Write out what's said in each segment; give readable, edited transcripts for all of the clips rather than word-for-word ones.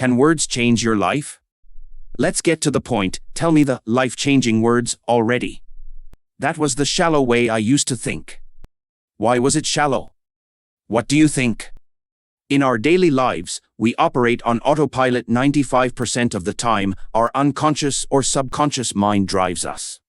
Can words change your life? Let's get to the point. Tell me the life-changing words already. That was the shallow way I used to think. Why was it shallow? What do you think? In our daily lives, we operate on autopilot 95% of the time. Our unconscious or subconscious mind drives us.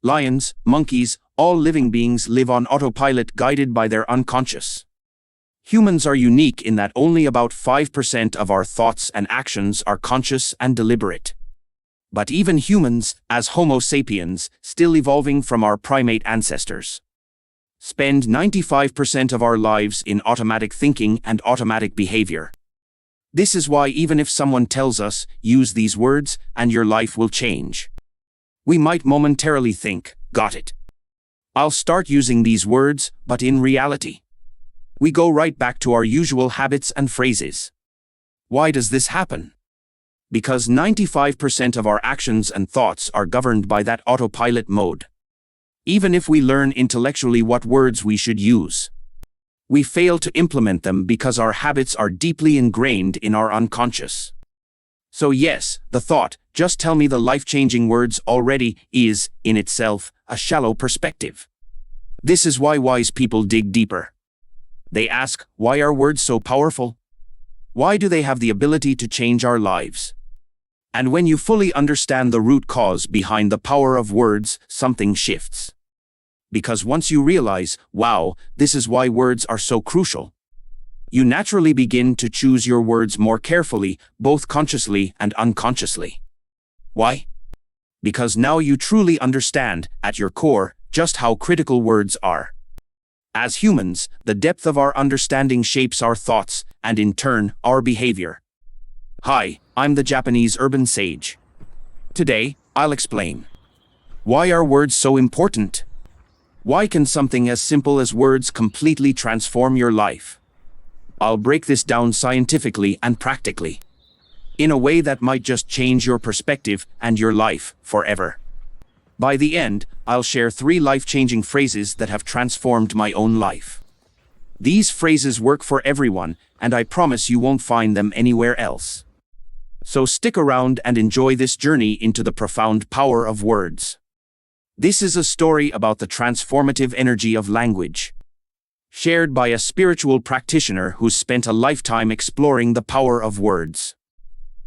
Lions, monkeys, all living beings live on autopilot guided by their unconscious. Humans are unique in that only about 5% of our thoughts and actions are conscious and deliberate. But even humans, as Homo sapiens, still evolving from our primate ancestors, spend 95% of our lives in automatic thinking and automatic behavior. This is why even if someone tells us, use these words and your life will change, we might momentarily think, got it. I'll start using these words, but in reality, we go right back to our usual habits and phrases. Why does this happen? Because 95% of our actions and thoughts are governed by that autopilot mode. Even if we learn intellectually what words we should use, we fail to implement them because our habits are deeply ingrained in our unconscious. So yes, the thought, just tell me the life-changing words already, is, in itself, a shallow perspective. This is why wise people dig deeper. They ask, why are words so powerful? Why do they have the ability to change our lives? And when you fully understand the root cause behind the power of words, something shifts. Because once you realize, wow, this is why words are so crucial, you naturally begin to choose your words more carefully, both consciously and unconsciously. Why? Because now you truly understand, at your core, just how critical words are. As humans, the depth of our understanding shapes our thoughts, and in turn, our behavior. Hi, I'm the Japanese urban sage. Today, I'll explain. Why are words so important? Why can something as simple as words completely transform your life? I'll break this down scientifically and practically, in a way that might just change your perspective and your life forever. By the end, I'll share 3 life-changing phrases that have transformed my own life. These phrases work for everyone, and I promise you won't find them anywhere else. So stick around and enjoy this journey into the profound power of words. This is a story about the transformative energy of language, shared by a spiritual practitioner who's spent a lifetime exploring the power of words.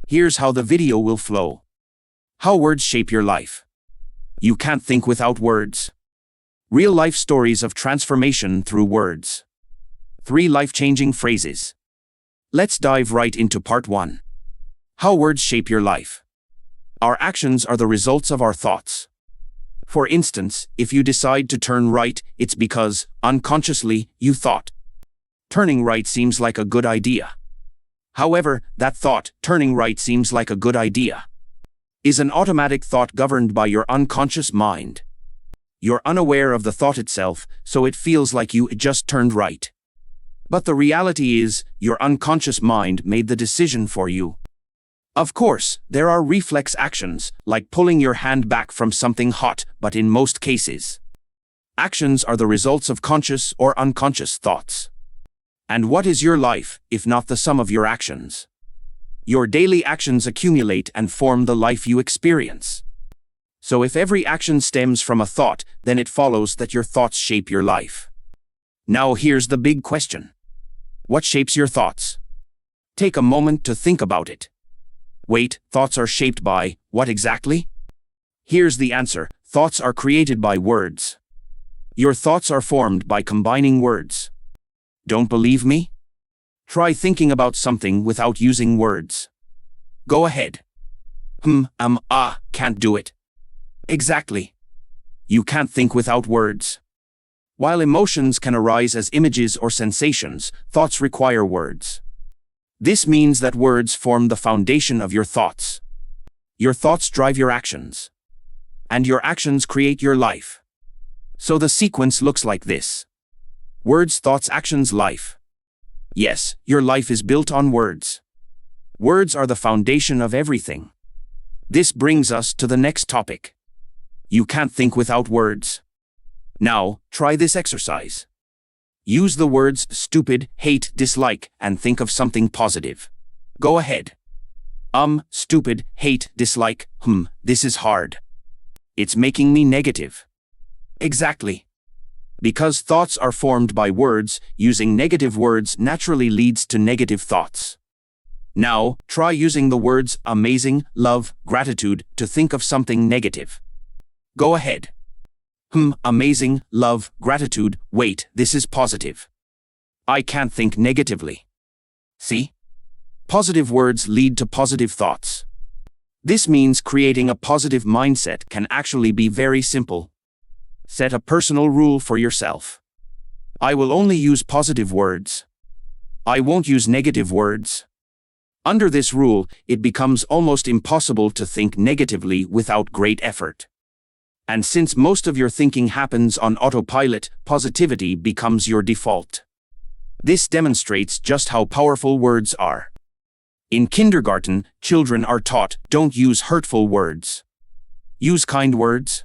Here's how the video will flow. How words shape your life. You can't think without words. Real-life stories of transformation through words. 3 life-changing phrases. Let's dive right into part 1. How words shape your life. Our actions are the results of our thoughts. For instance, if you decide to turn right, it's because, unconsciously, you thought, turning right seems like a good idea. However, that thought, turning right seems like a good idea, is an automatic thought governed by your unconscious mind. You're unaware of the thought itself, so it feels like you just turned right. But the reality is, your unconscious mind made the decision for you. Of course, there are reflex actions, like pulling your hand back from something hot, but in most cases, actions are the results of conscious or unconscious thoughts. And what is your life, if not the sum of your actions? Your daily actions accumulate and form the life you experience. So if every action stems from a thought, then it follows that your thoughts shape your life. Now here's the big question. What shapes your thoughts? Take a moment to think about it. Wait, thoughts are shaped by what exactly? Here's the answer. Thoughts are created by words. Your thoughts are formed by combining words. Don't believe me? Try thinking about something without using words. Go ahead. Can't do it. Exactly. You can't think without words. While emotions can arise as images or sensations, thoughts require words. This means that words form the foundation of your thoughts. Your thoughts drive your actions. And your actions create your life. So the sequence looks like this. Words, thoughts, actions, life. Yes, your life is built on words. Words are the foundation of everything. This brings us to the next topic. You can't think without words. Now, try this exercise. Use the words stupid, hate, dislike, and think of something positive. Go ahead. Stupid, hate, dislike, this is hard. It's making me negative. Exactly. Because thoughts are formed by words, using negative words naturally leads to negative thoughts. Now, try using the words amazing, love, gratitude to think of something negative. Go ahead. Amazing, love, gratitude, wait, this is positive. I can't think negatively. See? Positive words lead to positive thoughts. This means creating a positive mindset can actually be very simple. Set a personal rule for yourself. I will only use positive words. I won't use negative words. Under this rule, it becomes almost impossible to think negatively without great effort. And since most of your thinking happens on autopilot, positivity becomes your default. This demonstrates just how powerful words are. In kindergarten, children are taught, don't use hurtful words. Use kind words.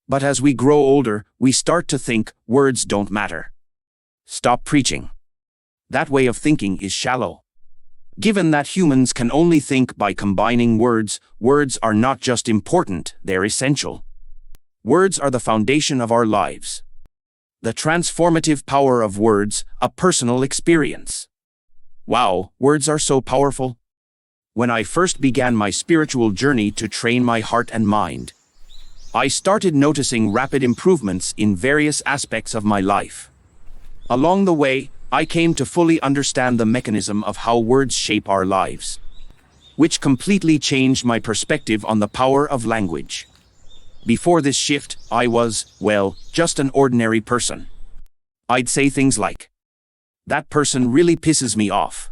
But as we grow older, we start to think, words don't matter. Stop preaching. That way of thinking is shallow. Given that humans can only think by combining words, words are not just important, they're essential. Words are the foundation of our lives. The transformative power of words, a personal experience. Wow, words are so powerful. When I first began my spiritual journey to train my heart and mind, I started noticing rapid improvements in various aspects of my life. Along the way, I came to fully understand the mechanism of how words shape our lives, which completely changed my perspective on the power of language. Before this shift, I was, just an ordinary person. I'd say things like, that person really pisses me off.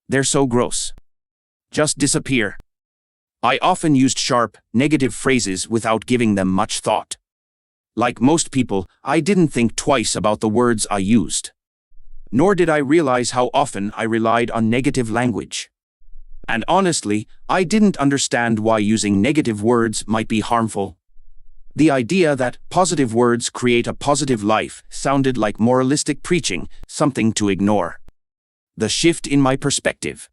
They're so gross. Just disappear. I often used sharp, negative phrases without giving them much thought. Like most people, I didn't think twice about the words I used. Nor did I realize how often I relied on negative language. And honestly, I didn't understand why using negative words might be harmful. The idea that positive words create a positive life sounded like moralistic preaching, something to ignore. The shift in my perspective.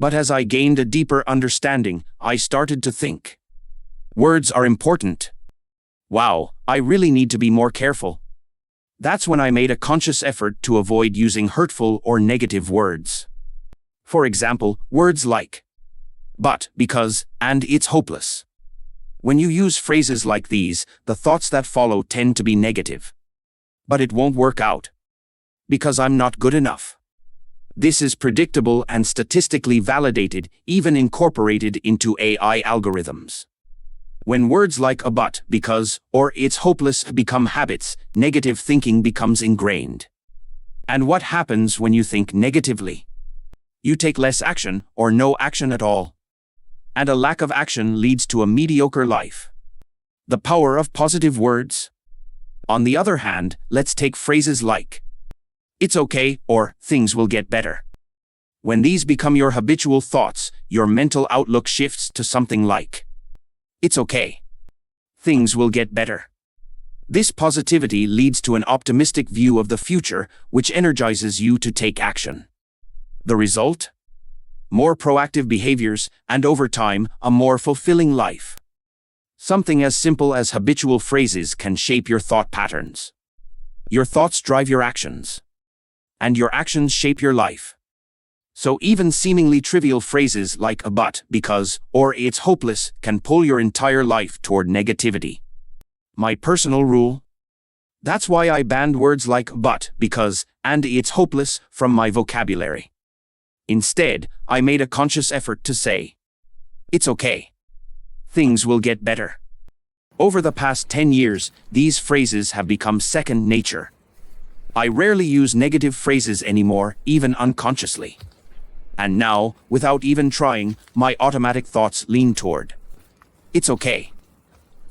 But as I gained a deeper understanding, I started to think. Words are important. Wow, I really need to be more careful. That's when I made a conscious effort to avoid using hurtful or negative words. For example, words like, but, because, and it's hopeless. When you use phrases like these, the thoughts that follow tend to be negative. But it won't work out. Because I'm not good enough. This is predictable and statistically validated, even incorporated into AI algorithms. When words like a but, because, or it's hopeless become habits, negative thinking becomes ingrained. And what happens when you think negatively? You take less action, or no action at all. And a lack of action leads to a mediocre life. The power of positive words. On the other hand, let's take phrases like, it's okay, or things will get better. When these become your habitual thoughts, your mental outlook shifts to something like, it's okay. Things will get better. This positivity leads to an optimistic view of the future, which energizes you to take action. The result? More proactive behaviors, and over time, a more fulfilling life. Something as simple as habitual phrases can shape your thought patterns. Your thoughts drive your actions. And your actions shape your life. So even seemingly trivial phrases like a but, because, or it's hopeless can pull your entire life toward negativity. My personal rule? That's why I banned words like but, because, and it's hopeless from my vocabulary. Instead, I made a conscious effort to say, it's okay. Things will get better. Over the past 10 years, these phrases have become second nature. I rarely use negative phrases anymore, even unconsciously. And now, without even trying, my automatic thoughts lean toward, it's okay.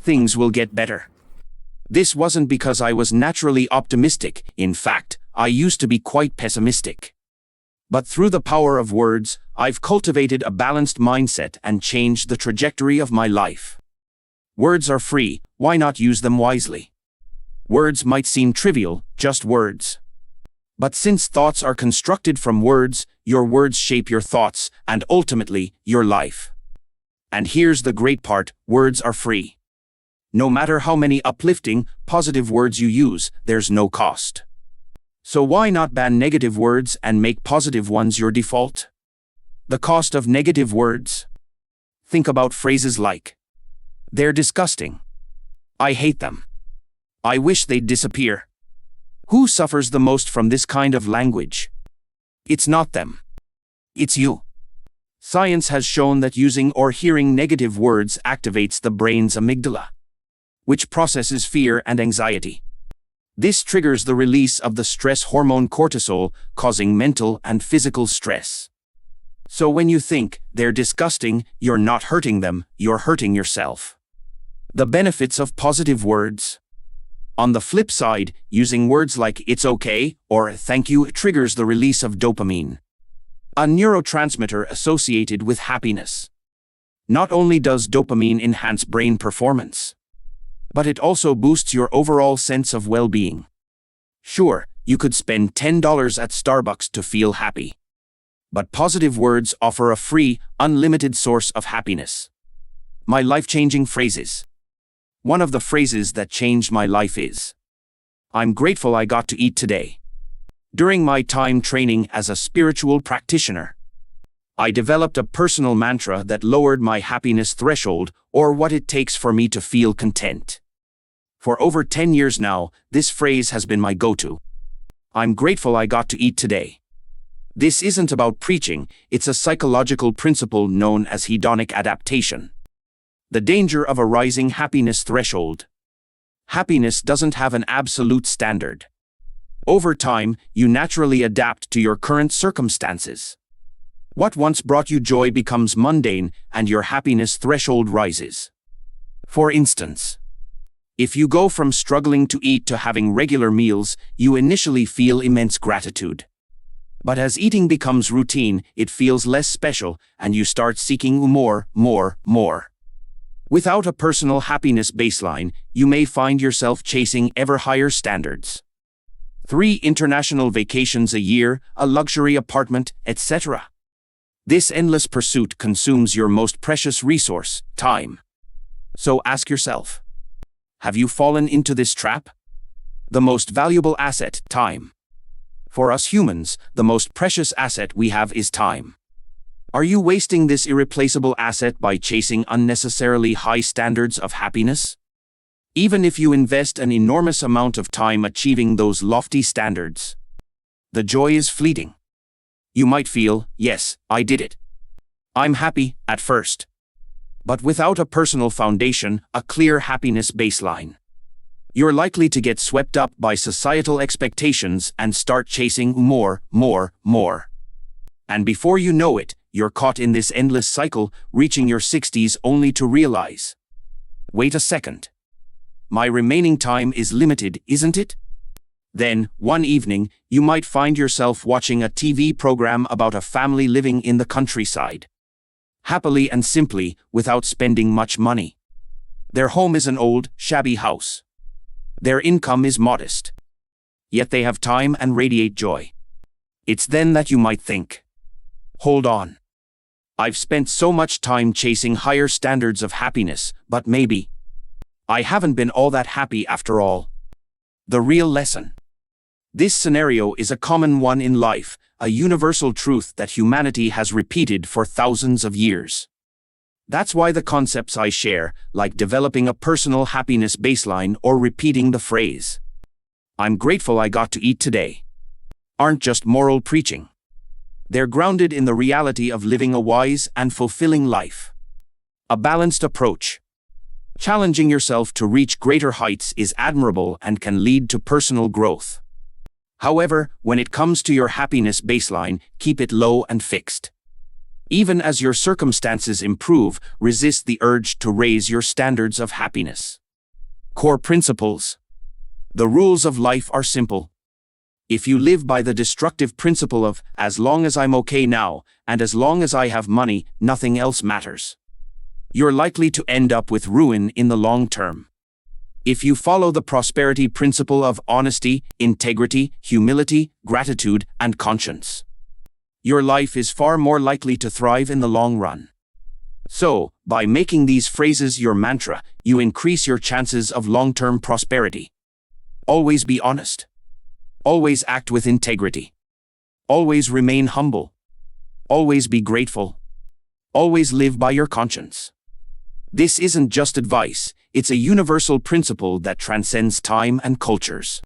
Things will get better. This wasn't because I was naturally optimistic. In fact, I used to be quite pessimistic. But through the power of words, I've cultivated a balanced mindset and changed the trajectory of my life. Words are free, why not use them wisely? Words might seem trivial, just words. But since thoughts are constructed from words, your words shape your thoughts and ultimately your life. And here's the great part, words are free. No matter how many uplifting, positive words you use, there's no cost. So why not ban negative words and make positive ones your default? The cost of negative words? Think about phrases like, "They're disgusting. I hate them. I wish they'd disappear." Who suffers the most from this kind of language? It's not them. It's you. Science has shown that using or hearing negative words activates the brain's amygdala, which processes fear and anxiety. This triggers the release of the stress hormone cortisol, causing mental and physical stress. So when you think, "They're disgusting," you're not hurting them, you're hurting yourself. The benefits of positive words. On the flip side, using words like "it's okay" or "thank you" triggers the release of dopamine, a neurotransmitter associated with happiness. Not only does dopamine enhance brain performance, but it also boosts your overall sense of well-being. Sure, you could spend $10 at Starbucks to feel happy. But positive words offer a free, unlimited source of happiness. My life-changing phrases. One of the phrases that changed my life is, "I'm grateful I got to eat today." During my time training as a spiritual practitioner, I developed a personal mantra that lowered my happiness threshold, or what it takes for me to feel content. For over 10 years now, this phrase has been my go-to. "I'm grateful I got to eat today." This isn't about preaching, it's a psychological principle known as hedonic adaptation. The danger of a rising happiness threshold. Happiness doesn't have an absolute standard. Over time, you naturally adapt to your current circumstances. What once brought you joy becomes mundane, and your happiness threshold rises. For instance, if you go from struggling to eat to having regular meals, you initially feel immense gratitude. But as eating becomes routine, it feels less special, and you start seeking more. Without a personal happiness baseline, you may find yourself chasing ever higher standards. 3 international vacations a year, a luxury apartment, etc. This endless pursuit consumes your most precious resource, time. So ask yourself, have you fallen into this trap? The most valuable asset, time. For us humans, the most precious asset we have is time. Are you wasting this irreplaceable asset by chasing unnecessarily high standards of happiness? Even if you invest an enormous amount of time achieving those lofty standards, the joy is fleeting. You might feel, "Yes, I did it. I'm happy," at first. But without a personal foundation, a clear happiness baseline, you're likely to get swept up by societal expectations and start chasing more. And before you know it, you're caught in this endless cycle, reaching your 60s only to realize, "Wait a second. My remaining time is limited, isn't it?" Then, one evening, you might find yourself watching a TV program about a family living in the countryside, happily and simply, without spending much money. Their home is an old, shabby house. Their income is modest. Yet they have time and radiate joy. It's then that you might think, "Hold on. I've spent so much time chasing higher standards of happiness, but maybe I haven't been all that happy after all." The real lesson. This scenario is a common one in life, a universal truth that humanity has repeated for thousands of years. That's why the concepts I share, like developing a personal happiness baseline or repeating the phrase, "I'm grateful I got to eat today," aren't just moral preaching. They're grounded in the reality of living a wise and fulfilling life. A balanced approach. Challenging yourself to reach greater heights is admirable and can lead to personal growth. However, when it comes to your happiness baseline, keep it low and fixed. Even as your circumstances improve, resist the urge to raise your standards of happiness. Core principles. The rules of life are simple. If you live by the destructive principle of, "As long as I'm okay now, and as long as I have money, nothing else matters," you're likely to end up with ruin in the long term. If you follow the prosperity principle of honesty, integrity, humility, gratitude, and conscience, your life is far more likely to thrive in the long run. So, by making these phrases your mantra, you increase your chances of long-term prosperity. Always be honest. Always act with integrity. Always remain humble. Always be grateful. Always live by your conscience. This isn't just advice, it's a universal principle that transcends time and cultures.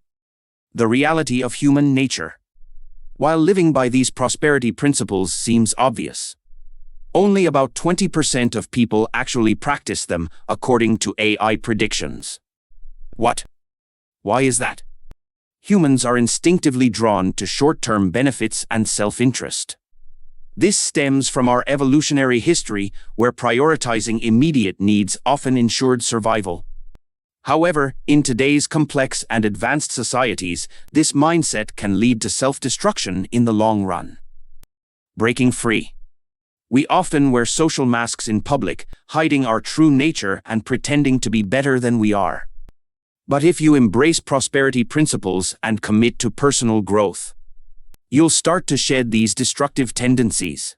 The reality of human nature. While living by these prosperity principles seems obvious, only about 20% of people actually practice them, according to AI predictions. What? Why is that? Humans are instinctively drawn to short-term benefits and self-interest. This stems from our evolutionary history, where prioritizing immediate needs often ensured survival. However, in today's complex and advanced societies, this mindset can lead to self-destruction in the long run. Breaking free. We often wear social masks in public, hiding our true nature and pretending to be better than we are. But if you embrace prosperity principles and commit to personal growth, you'll start to shed these destructive tendencies.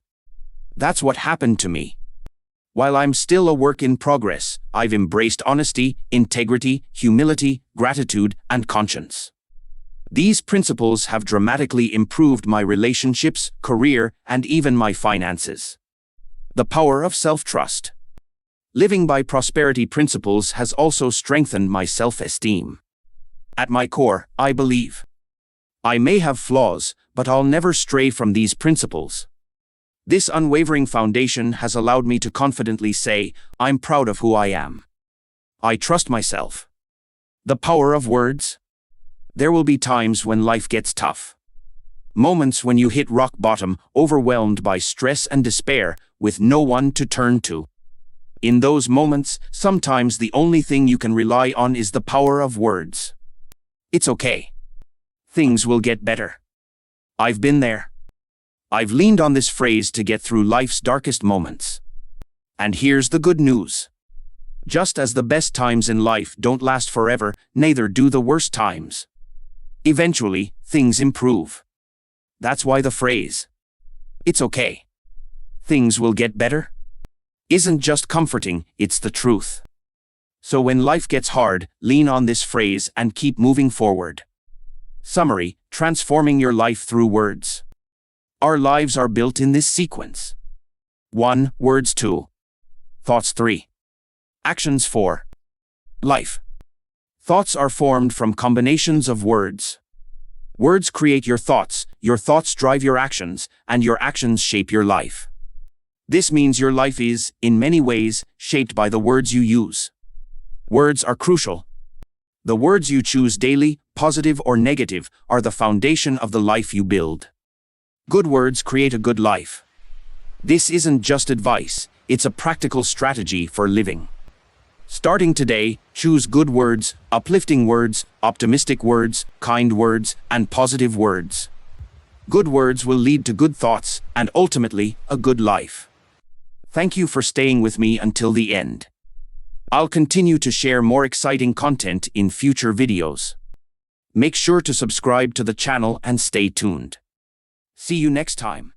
That's what happened to me. While I'm still a work in progress, I've embraced honesty, integrity, humility, gratitude, and conscience. These principles have dramatically improved my relationships, career, and even my finances. The power of self-trust. Living by prosperity principles has also strengthened my self-esteem. At my core, I believe I may have flaws, but I'll never stray from these principles. This unwavering foundation has allowed me to confidently say, I'm proud of who I am. I trust myself. The power of words. There will be times when life gets tough. Moments when you hit rock bottom, overwhelmed by stress and despair, with no one to turn to. In those moments, sometimes the only thing you can rely on is the power of words. It's okay. Things will get better. I've been there. I've leaned on this phrase to get through life's darkest moments. And here's the good news. Just as the best times in life don't last forever, neither do the worst times. Eventually, things improve. That's why the phrase, "It's okay. Things will get better," isn't just comforting, it's the truth. So when life gets hard, lean on this phrase and keep moving forward. Summary: transforming your life through words. Our lives are built in this sequence. 1. Words. 2. Thoughts. 3. Actions. 4. Life. Thoughts are formed from combinations of words. Words create your thoughts drive your actions, and your actions shape your life. This means your life is, in many ways, shaped by the words you use. Words are crucial. The words you choose daily, positive or negative, are the foundation of the life you build. Good words create a good life. This isn't just advice, it's a practical strategy for living. Starting today, choose good words, uplifting words, optimistic words, kind words, and positive words. Good words will lead to good thoughts, and ultimately, a good life. Thank you for staying with me until the end. I'll continue to share more exciting content in future videos. Make sure to subscribe to the channel and stay tuned. See you next time.